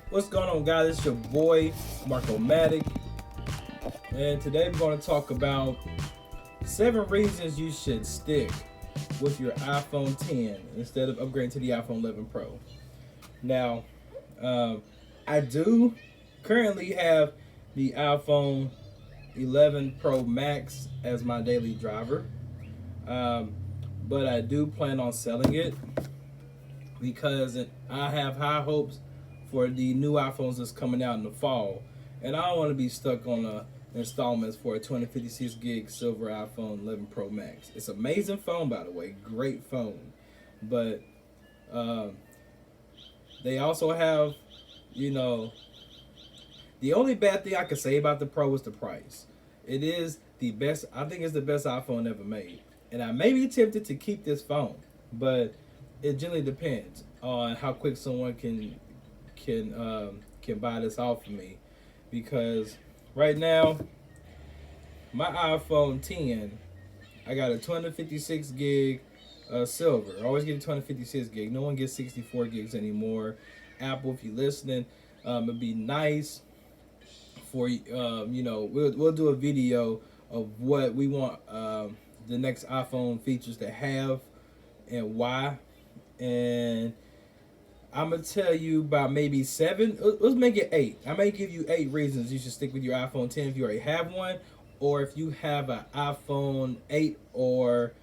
What's going on, guys? It's your boy Marco Matic, and today we're going to talk about 7 reasons you should stick with your iPhone 10 instead of upgrading to the iPhone 11 Pro. Now, I do currently have the iPhone 11 Pro Max as my daily driver, um, but I do plan on selling it because I have high hopes for the new iPhones that's coming out in the fall, and I don't want to be stuck on installments for a 256 gig silver iPhone 11 Pro Max. It's an amazing phone, by the way, great phone, but um, they also have, you know, the only bad thing I could say about the Pro is the price. It is the best. I think it's the best iPhone ever made, and I may be tempted to keep this phone, but it generally depends on how quick someone can buy this off of me, because right now my iPhone 10, I got a 256 gig silver. I always get 256 gig. No one gets 64 gigs anymore. Apple, if you're listening, it'd be nice for we'll do a video of what we want the next iPhone features to have and why, and I'm gonna tell you about maybe 7. Let's make it 8. I may give you 8 reasons you should stick with your iPhone 10 if you already have one, or if you have an iPhone 8 or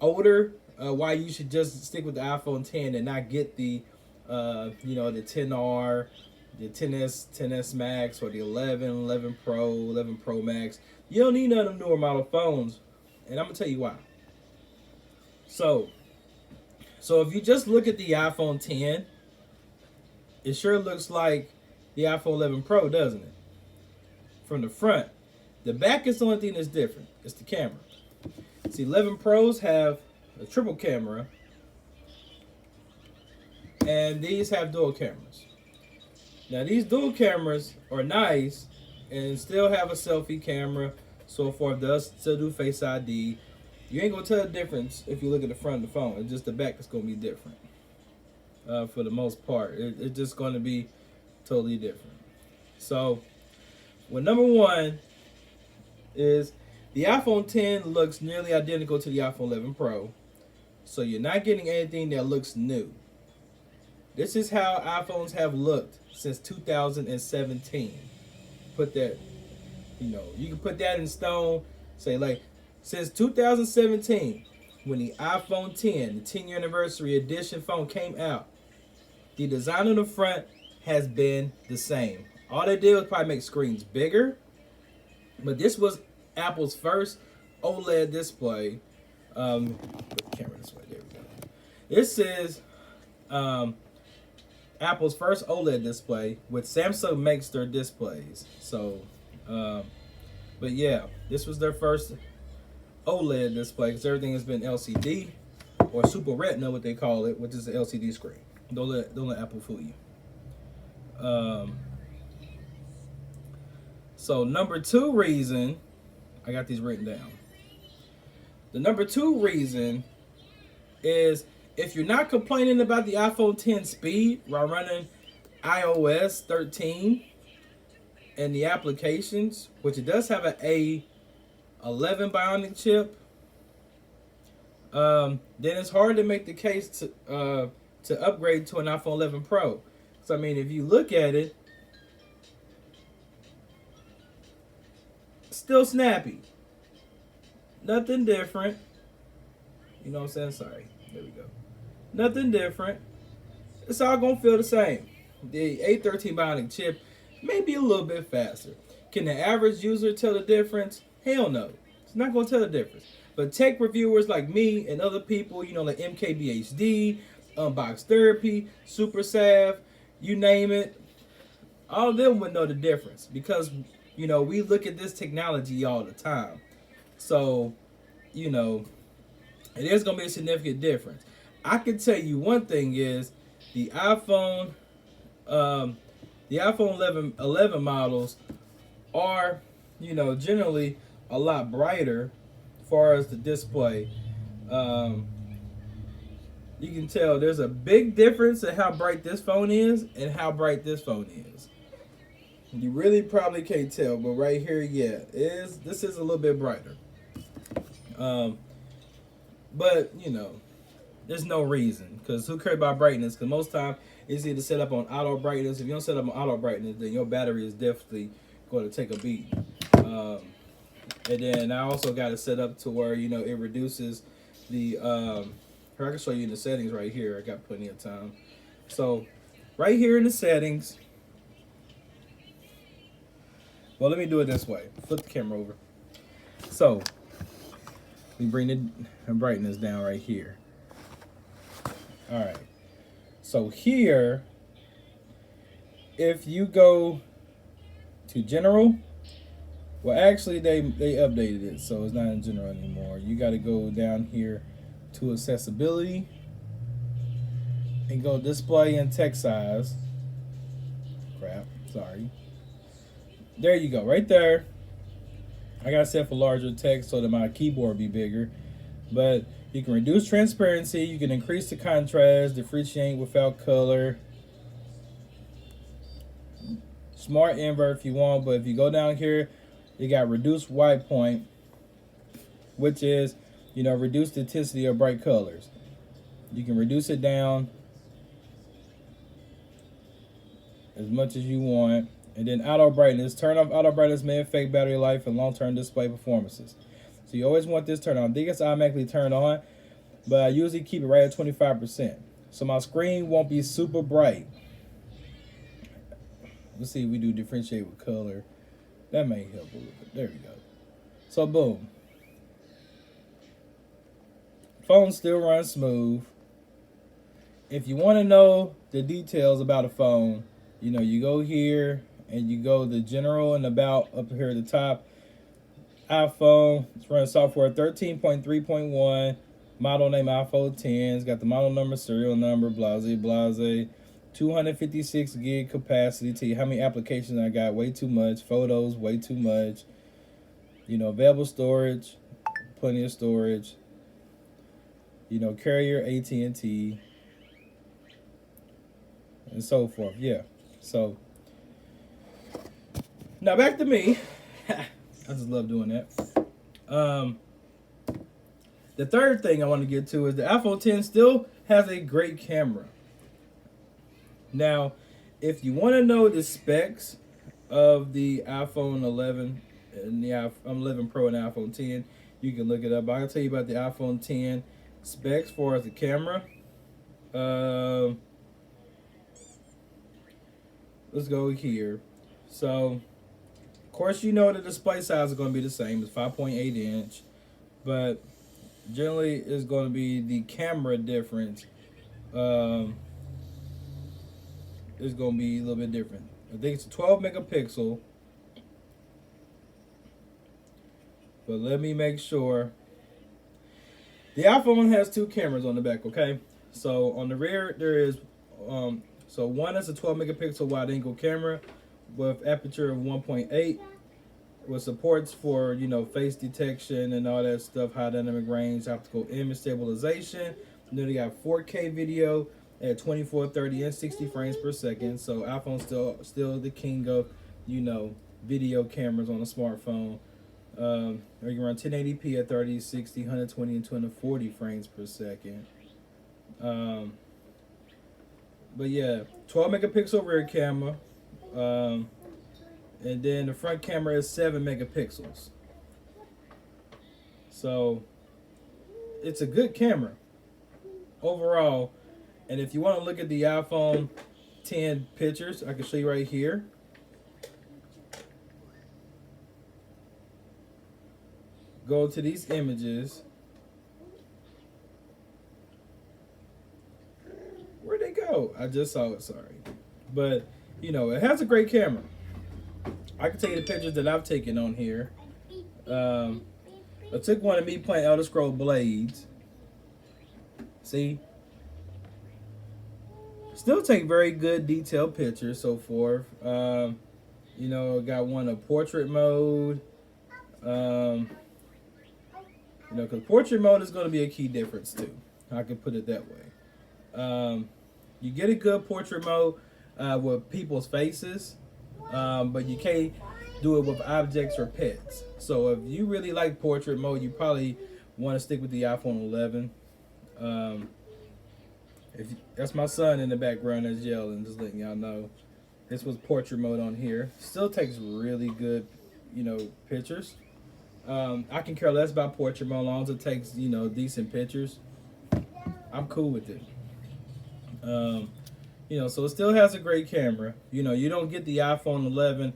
older, why you should just stick with the iPhone 10 and not get the the 10R, the 10s, 10s Max, or the 11, 11 Pro, 11 Pro Max. You don't need none of them newer model phones, and I'm gonna tell you why. So, if you just look at the iPhone 10, it sure looks like the iPhone 11 Pro, doesn't it? From the front. The back is the only thing that's different. It's the camera. See, 11 Pros have a triple camera, and these have dual cameras. Now, these dual cameras are nice and still have a selfie camera. So forth, does still do Face ID. You ain't gonna tell the difference if you look at the front of the phone. It's just the back that's gonna be different. For the most part, it's just gonna be totally different. So, number one is the iPhone 10 looks nearly identical to the iPhone 11 Pro. So you're not getting anything that looks new. This is how iPhones have looked since 2017. Put that, you can put that in stone. Say, like, since 2017, when the iPhone 10, the 10-year anniversary edition phone came out, the design on the front has been the same. All they did was probably make screens bigger, but this was Apple's first OLED display. Put the camera this way. There we go. This is Apple's first OLED display, with Samsung makes their displays. So, but yeah, this was their first OLED display, because everything has been LCD or Super Retina, what they call it, which is the LCD screen. Don't let Apple fool you. So number 2 reason, I got these written down. The number 2 reason is, if you're not complaining about the iPhone 10 speed while running iOS 13 and the applications, which it does have an A11 Bionic chip, then it's hard to make the case to upgrade to an iPhone 11 Pro. So, I mean, if you look at it, still snappy. Nothing different. You know what I'm saying? Sorry. There we go. Nothing different. It's all going to feel the same. The A13 Bionic chip may be a little bit faster. Can the average user tell the difference? Hell no. It's not going to tell the difference. But tech reviewers like me and other people, like MKBHD, Unbox Therapy, Super Sav, you name it, all of them would know the difference, because, we look at this technology all the time. So, it is going to be a significant difference. I can tell you one thing is the iPhone 11 models are, generally a lot brighter as far as the display. you can tell there's a big difference in how bright this phone is and how bright this phone is. You really probably can't tell, but right here, yeah, this is a little bit brighter. Um, but there's no reason because who cares about brightness? Because most time it's either set up on auto brightness. If you don't set up on auto brightness, then your battery is definitely going to take a beat. Um, and then I also got it set up to where it reduces the. Here I can show you in the settings right here. I got plenty of time. So, right here in the settings. Well, let me do it this way. Flip the camera over. So, we bring the brightness down right here. All right. So here, if you go to general, well, actually they updated it, so it's not in general anymore. You got to go down here to accessibility and go display and text size. Crap, sorry. There you go, right there. I got set for larger text so that my keyboard be bigger, but you can reduce transparency, you can increase the contrast, differentiate without color. Smart invert if you want, but if you go down here, you got reduce white point, which is, reduce the intensity of bright colors. You can reduce it down as much as you want. And then auto brightness. Turn off auto brightness may affect battery life and long-term display performances. So you always want this turned on. I think it's automatically turned on, but I usually keep it right at 25%. So my screen won't be super bright. Let's see if we do differentiate with color. That may help a little bit. There we go. So boom. Phone still runs smooth. If you want to know the details about a phone, you go here and you go to general and about up here at the top. iPhone, it's running software 13.3.1, model name iPhone 10, it's got the model number, serial number, blase, 256 gig capacity. Tell you how many applications I got, way too much. Photos, way too much. Available storage, plenty of storage. Carrier AT&T, and so forth. Yeah. So now back to me. I just love doing that. The third thing I want to get to is the iPhone 10 still has a great camera. Now, if you want to know the specs of the iPhone 11 and the 11 Pro and iPhone 10, you can look it up. I'll tell you about the iPhone 10 specs for the camera. Let's go here. So, of course, the display size is going to be the same. It's 5.8 inch, but generally it's going to be the camera difference. It's going to be a little bit different. I think it's a 12 megapixel, but let me make sure. The iPhone has two cameras on the back, okay? So on the rear there is, so one is a 12 megapixel wide angle camera with aperture of 1.8 with supports for, face detection and all that stuff, high dynamic range, optical image stabilization. And then you got 4K video at 24, 30, and 60 frames per second. So iPhone's still the king of, video cameras on a smartphone. Or you can run 1080p at 30, 60, 120, and 240 frames per second. But yeah, 12 megapixel rear camera. And then the front camera is 7 megapixels. So it's a good camera overall. And if you want to look at the iPhone 10 pictures, I can show you right here. Go to these images. Where'd they go? I just saw it, sorry. But, it has a great camera. I can tell you the pictures that I've taken on here. I took one of me playing Elder Scrolls Blades. See? Still take very good detailed pictures, so forth. Got one of portrait mode. Because portrait mode is going to be a key difference too. I can put it that way. You get a good portrait mode with people's faces, but you can't do it with objects or pets. So if you really like portrait mode, you probably want to stick with the iPhone 11. Um, that's my son in the background that's yelling, just letting y'all know. This was portrait mode on here. Still takes really good, pictures. I can care less about portrait mode as long as it takes, decent pictures. I'm cool with it. So it still has a great camera. You don't get the iPhone 11,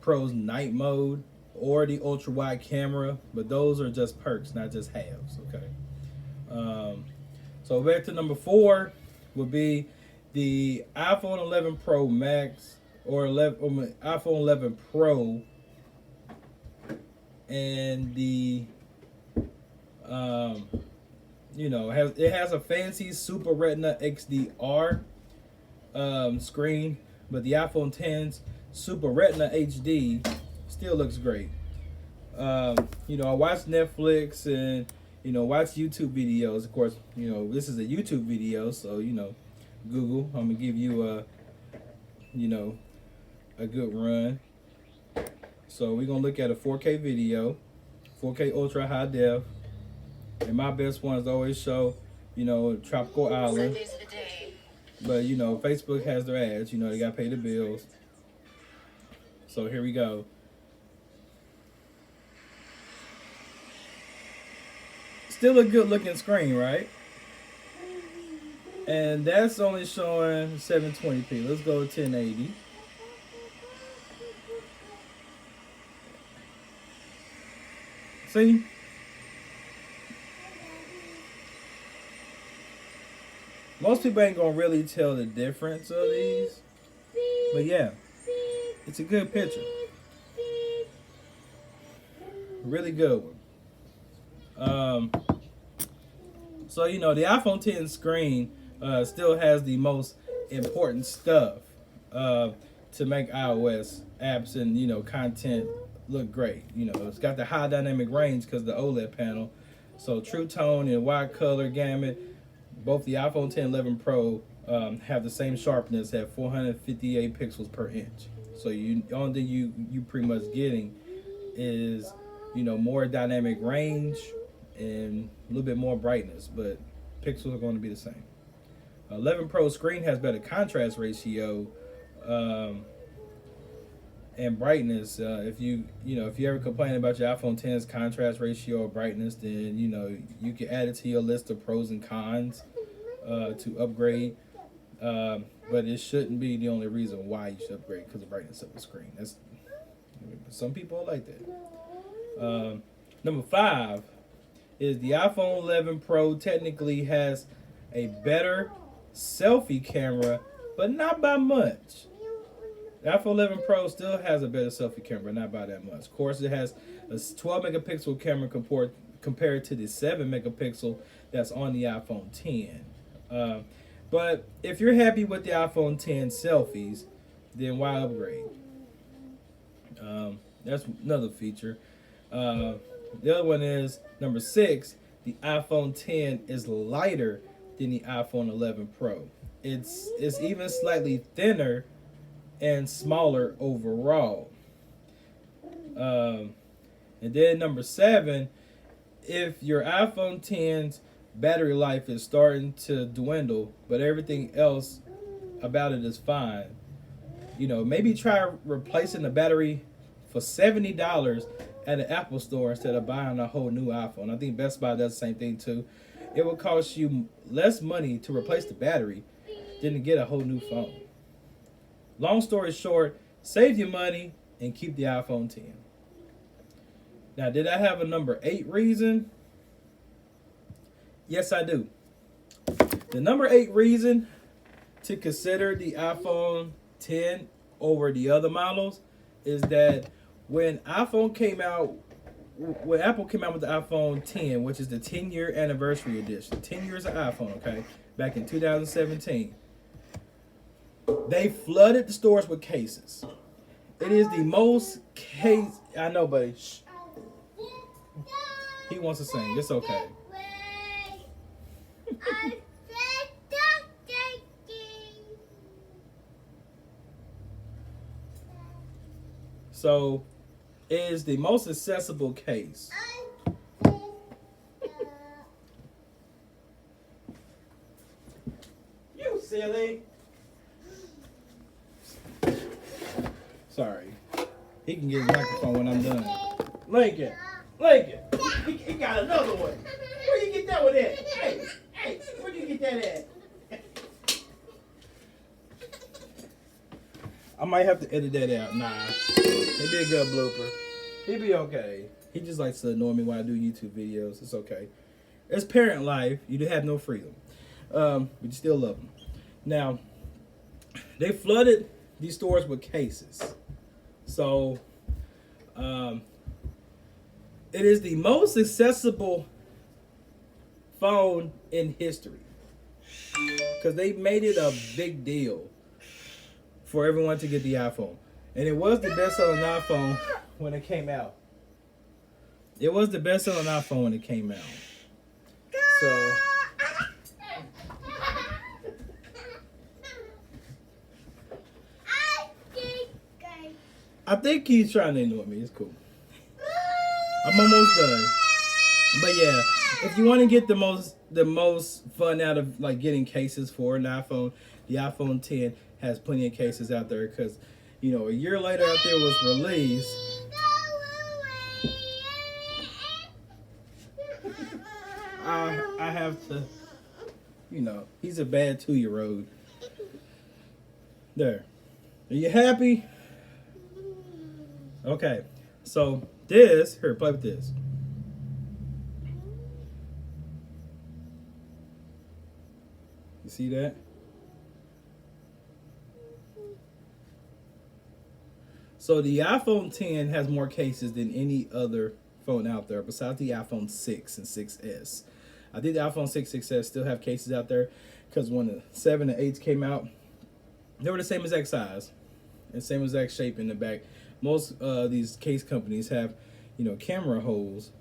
Pro's night mode or the ultra wide camera, but those are just perks, not just halves. Okay. So back to number 4 would be the iPhone 11 Pro Max or iPhone 11 Pro, and the it has a fancy Super Retina XDR screen, but the iPhone 10's Super Retina HD still looks great. I watch Netflix and watch YouTube videos. Of course, this is a YouTube video, so Google. I'm gonna give you a good run. So we're gonna look at a 4K video, 4K ultra high def. And my best ones always show, tropical island. But Facebook has their ads. They gotta pay the bills. So here we go. Still a good looking screen, right? And that's only showing 720p. Let's go 1080. See? Most people ain't gonna really tell the difference of these. But yeah, it's a good picture. Really good one. So the iPhone 10 screen still has the most important stuff to make iOS apps and content look great. It's got the high dynamic range because the OLED panel. So True Tone and wide color gamut. Both the iPhone 10 11 Pro have the same sharpness at 458 pixels per inch. So the only thing you pretty much getting is more dynamic range and a little bit more brightness, but pixels are going to be the same. 11 Pro screen has better contrast ratio and brightness. If you ever complain about your iPhone 10's contrast ratio or brightness, then you can add it to your list of pros and cons to upgrade. But it shouldn't be the only reason why you should upgrade, because of brightness of the screen. Some people are like that. Number 5 is the iPhone 11 Pro technically has a better selfie camera, but not by much. The iPhone 11 Pro still has a better selfie camera, not by that much. Of course, it has a 12 megapixel camera compared to the 7 megapixel that's on the iPhone 10. But if you're happy with the iPhone 10 selfies, then why upgrade? That's another feature. The other one is number 6. The iPhone 10 is lighter than the iPhone 11 Pro. It's even slightly thinner and smaller overall. And then number 7, if your iPhone 10's battery life is starting to dwindle, but everything else about it is fine, maybe try replacing the battery for $70 at an Apple store instead of buying a whole new iPhone. I think Best Buy does the same thing too. It will cost you less money to replace the battery than to get a whole new phone. Long story short, save your money and keep the iPhone 10. Now, did I have a number 8 reason? Yes, I do. The number 8 reason to consider the iPhone 10 over the other models is that when Apple came out with the iPhone 10, which is the 10-year anniversary edition, 10 years of iPhone, okay, back in 2017, they flooded the stores with cases. It is the most case. I know, buddy. Shh. He wants to sing. It's okay. So it is the most accessible case. You silly. Sorry. He can get his microphone when I'm done. Lincoln. He got another one. Where you get that one at? Hey, where you get that at? I might have to edit that out. Nah. It'd be a good blooper. He'd be okay. He just likes to annoy me when I do YouTube videos. It's okay. It's parent life. You have no freedom. But you still love them. Now, they flooded these stores with cases. So, it is the most accessible phone in history. Because they made it a big deal for everyone to get the iPhone. And it was the best-selling iPhone when it came out. It was the best-selling iPhone when it came out. So, I think he's trying to ignore me. It's cool. I'm almost done. But yeah, if you want to get the most fun out of like getting cases for an iPhone, the iPhone 10 has plenty of cases out there because, you know, a year later after it was released, I have to, you know, he's a bad 2-year-old. There. Are you happy? Okay. So this, here, play with this. You see that? So the iPhone 10 has more cases than any other phone out there besides the iPhone 6 and 6S. I think the iPhone 6, 6S still have cases out there because when the 7 and 8s came out, they were the same exact size and same exact shape in the back. Most these case companies have, you know, camera holes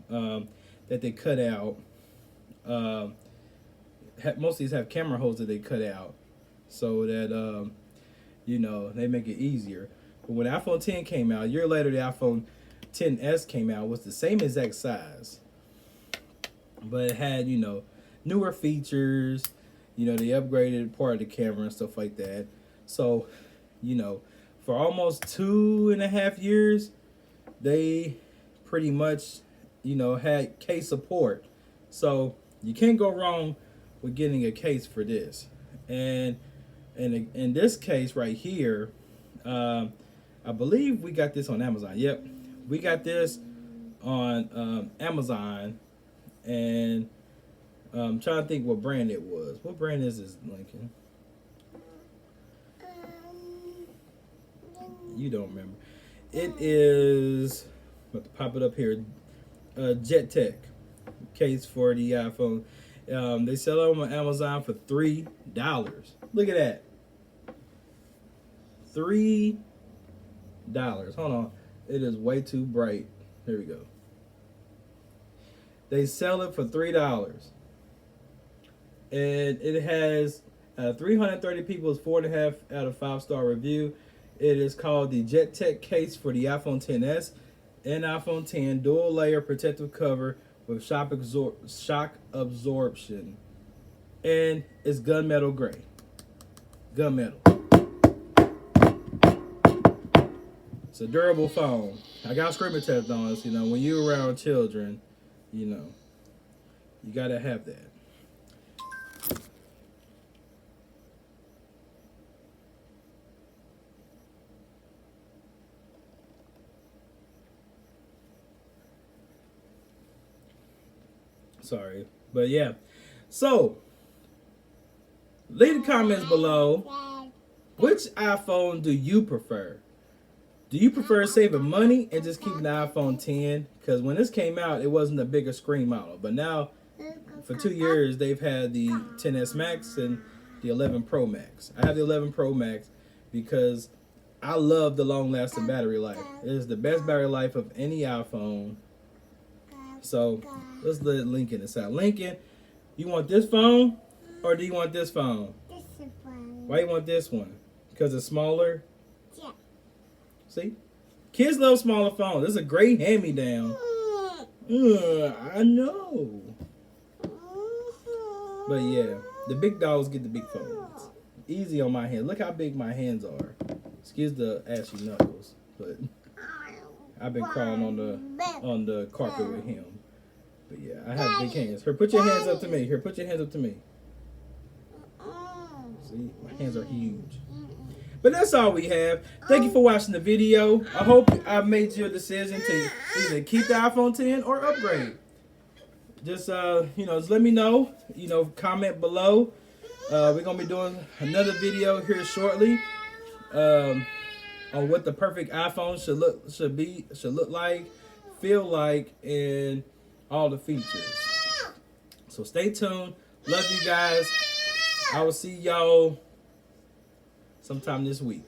that they cut out. Most of these have camera holes that they cut out so that, you know, they make it easier. But when the iPhone 10 came out, a year later, the iPhone 10s came out, was the same exact size. But it had, you know, newer features. You know, they upgraded part of the camera and stuff like that. So, you know, for almost 2.5 years, they pretty much, you know, had case support. So you can't go wrong with getting a case for this. And in this case right here, I believe we got this on Amazon. Yep, we got this on Amazon, and I'm trying to think what brand it was. What brand is this, Lincoln? You don't remember. It is, I'm about to pop it up here, Jet Tech case for the iPhone. They sell them on Amazon for $3. Look at that. $3. Hold on. It is way too bright. Here we go. They sell it for $3. And it has 330 people's 4.5 out of 5-star review. It is called the Jet Tech case for the iPhone 10s and iPhone 10 dual layer protective cover with shock absorption. And it's gunmetal gray. Gunmetal. It's a durable phone. I got screen protect on us. You know, when you're around children, you know, you gotta have that. Sorry, but yeah. So, leave the comments below. Which iPhone do you prefer? Do you prefer saving money and just keeping the iPhone 10? Because when this came out, it wasn't a bigger screen model. But now, for 2 years, they've had the 10s Max and the 11 Pro Max. I have the 11 Pro Max because I love the long-lasting battery life. It is the best battery life of any iPhone. So, let's let Lincoln decide. Lincoln, you want this phone or do you want this phone? This phone. Why you want this one? Because it's smaller? Yeah. See? Kids love smaller phones. This is a great hand-me-down. I know. But yeah, the big dogs get the big phones. Easy on my hands. Look how big my hands are. Excuse the ashy knuckles, but I've been crawling on the carpet with him. But yeah, I have big hands. Here, put your hands up to me. Here, put your hands up to me. See, my hands are huge. But that's all we have. Thank you for watching the video. I hope I made your decision to either keep the iPhone 10 or upgrade. Just just let me know. Comment below. We're gonna be doing another video here shortly on what the perfect iPhone should look like, feel like, and all the features. So stay tuned. Love you guys. I will see y'all sometime this week.